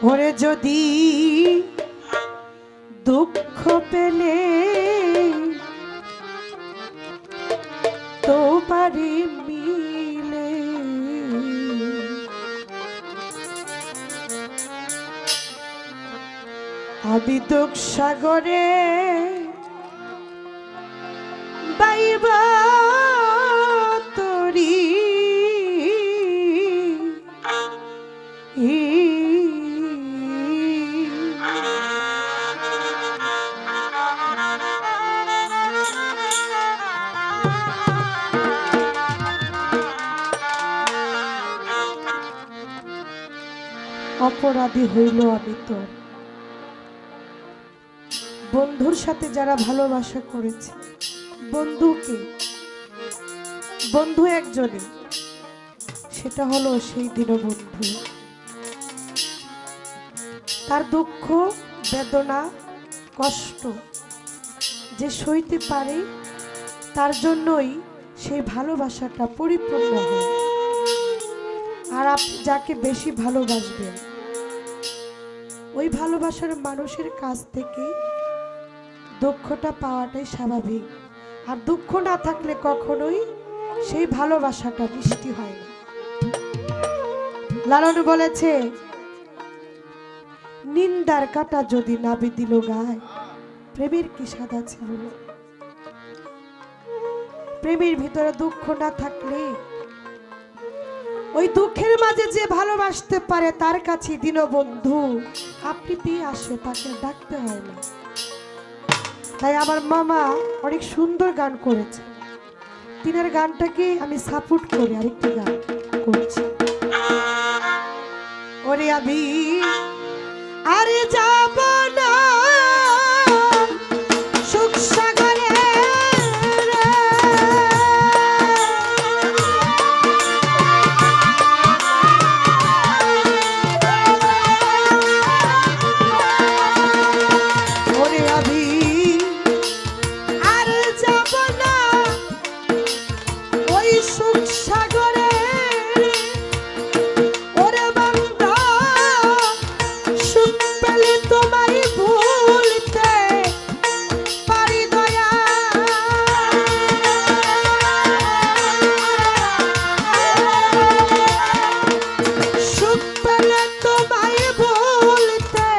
ওরে যদি দুঃখ পেলে তো পারি মিলে আমি দুঃখ সাগরে বাইবা তরি অপরাধী হইল আমি তোর বন্ধুর সাথে যারা ভালোবাসা করেছে বন্ধুকে বন্ধু একজনই সেটা হলো সেই দীনবন্ধু তার দুঃখ বেদনা কষ্ট যে সইতে পারে তার জন্যই সেই ভালোবাসাটা পরিপূর্ণ হয় আর আপনি যাকে বেশি ভালোবাসবেন ওই ভালোবাসার মানুষের কাছ থেকে দুঃখটা পাওয়াটাই স্বাভাবিক আর দুঃখ না থাকলে কখনোই সেই ভালোবাসাটা মিষ্টি হয় না লালন বলেছে নিন্দার কাঁটা যদি না বিদিল গায় প্রেমের কি স্বাদ আছে বলো প্রেমের ভিতরে দুঃখ না থাকলে ওই দুঃখের মাঝে যে ভালোবাসতে পারে তার কাছে দীনবন্ধু আপনি পেয়ে আসে তাকে ডাকতে হয় না তাই আমার মামা অনেক সুন্দর গান করেছে তিনার গানটাকে আমি সাপোর্ট করি আরেকটি গান করছি ওরে আমি আরে যাব না সুখ সাগরে ওরে আমি আর যাব না ওই সুখ সাগরে ওরে বান্দা সুখ পেলে তোমায় ভুলতে পারি দয়া সুখ পেলে তোমায় ভুলতে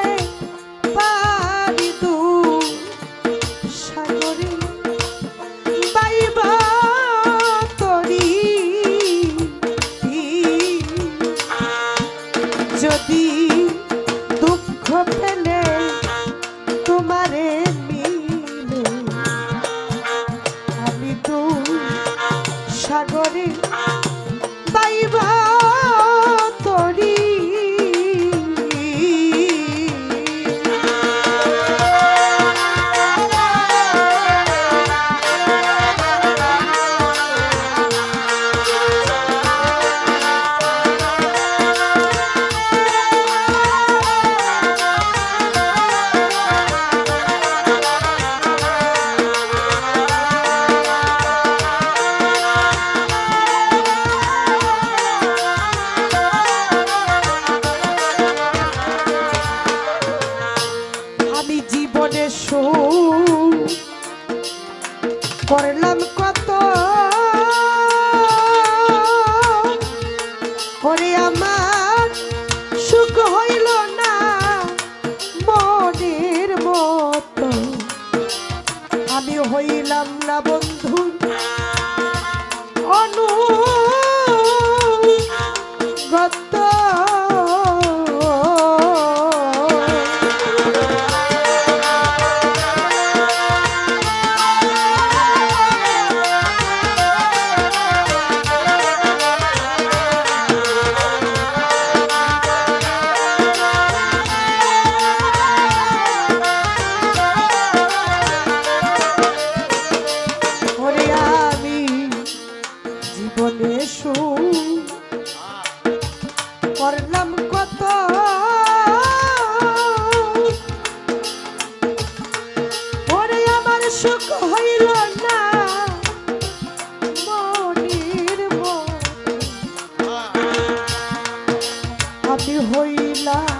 পারি দূর সাগরে বাইবা তরি যদি দুঃখ পেলে তোমারে মিলে আমি তো সাগরে বাইবা তরি আমি জীবনে সুখ করলাম কত ওরে আমার সুখ হইল না মনের মতো আমি হইলাম না বন্ধু অনুগত ওরে আমি জীবনে সুখ করলাম কত ওরে আমার সুখ হইল না মনের মতো আমি হইলাম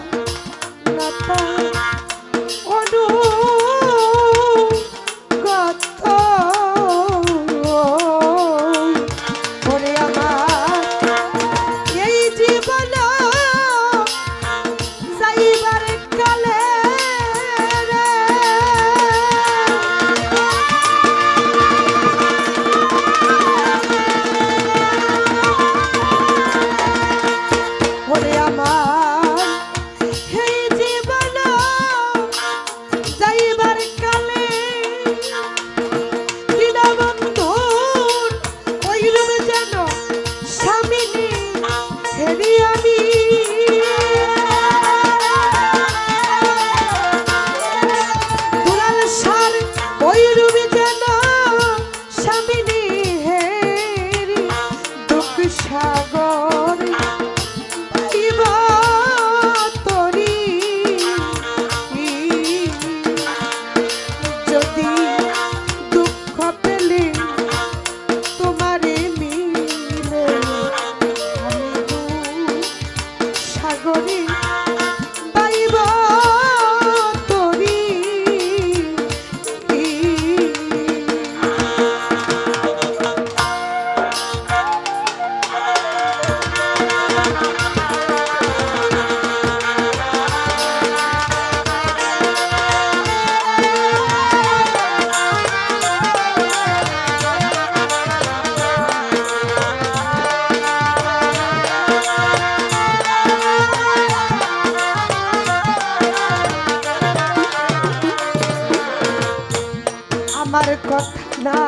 আমার কথা না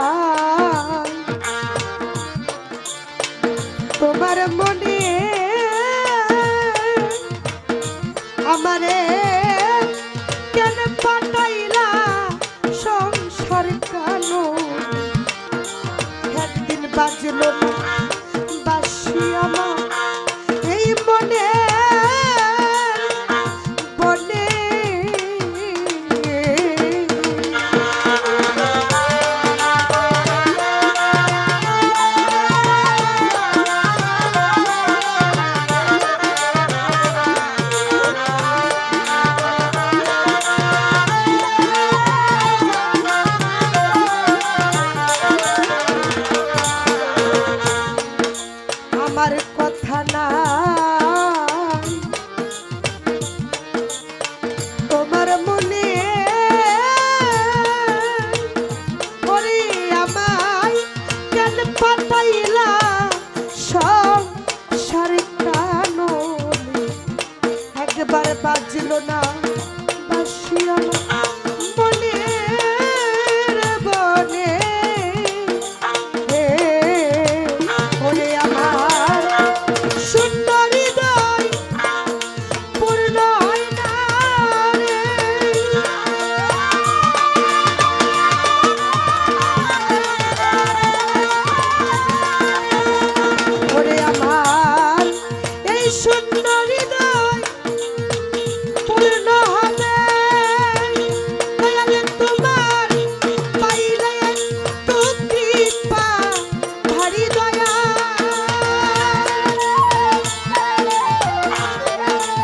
তোমার মনে আমারে কেন পাঠাইলা সংসার কালো একদিন বাজলো না বাসি আমার এই মনে আমার কথা না তোমার মনে ওরে আমায় কেন পাঠাইলা সংসার কানো একবার বাজলো না বাসি আমার মনে বনে ওরে আমার সুন্দর হৃদয় পূর্ণ হয় না রে ওরে আমার এই সুন্দর হৃদয় পূর্ণ হবে দয়ালে তোমার পাইলে একটু কৃপা ভারী দয়া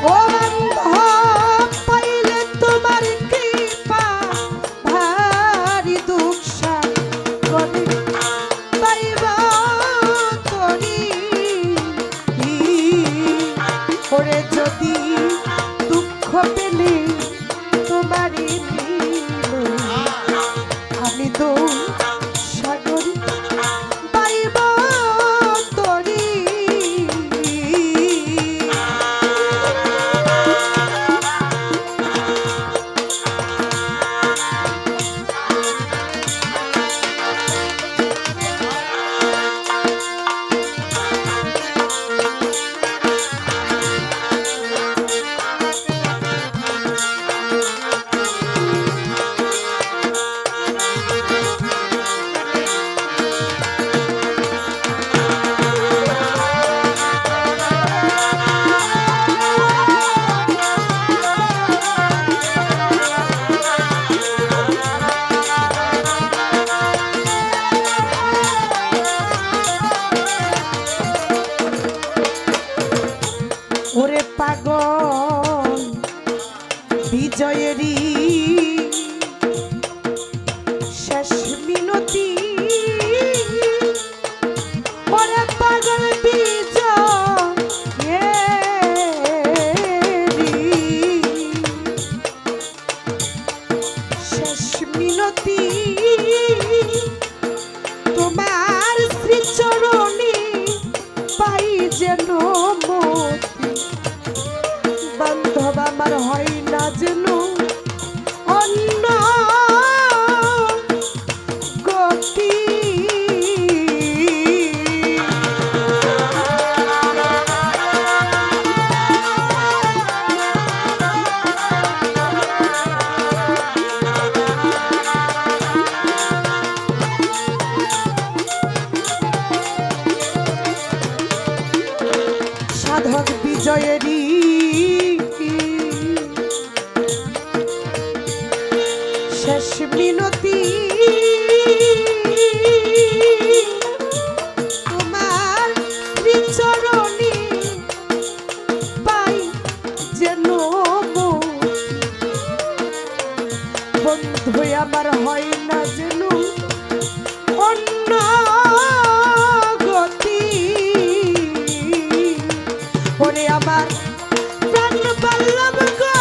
ও বান্ধব পাইলে তোমার কৃপা ভারী দুঃখ করে পাইব করি ওরে যদি দুঃখ পেলে তোমারই আমি তো সাগর পাইব তরি ওরে পাগল বিজয়েরই শেষ মিনতি ওরে পাগল বিজয়েরই শেষ মিনতি তোমার শ্রীচরণে পাই যেন মতি বান্ধব আমার হয় না যেন অন্য গতি সাধক বিজয়েরই শেষ মিনতি তোমার শ্রীচরণে পাই যেন বন্ধু আমার হয় না যেন অন্য গতি ওরে আমার প্রাণ বল্লভ গো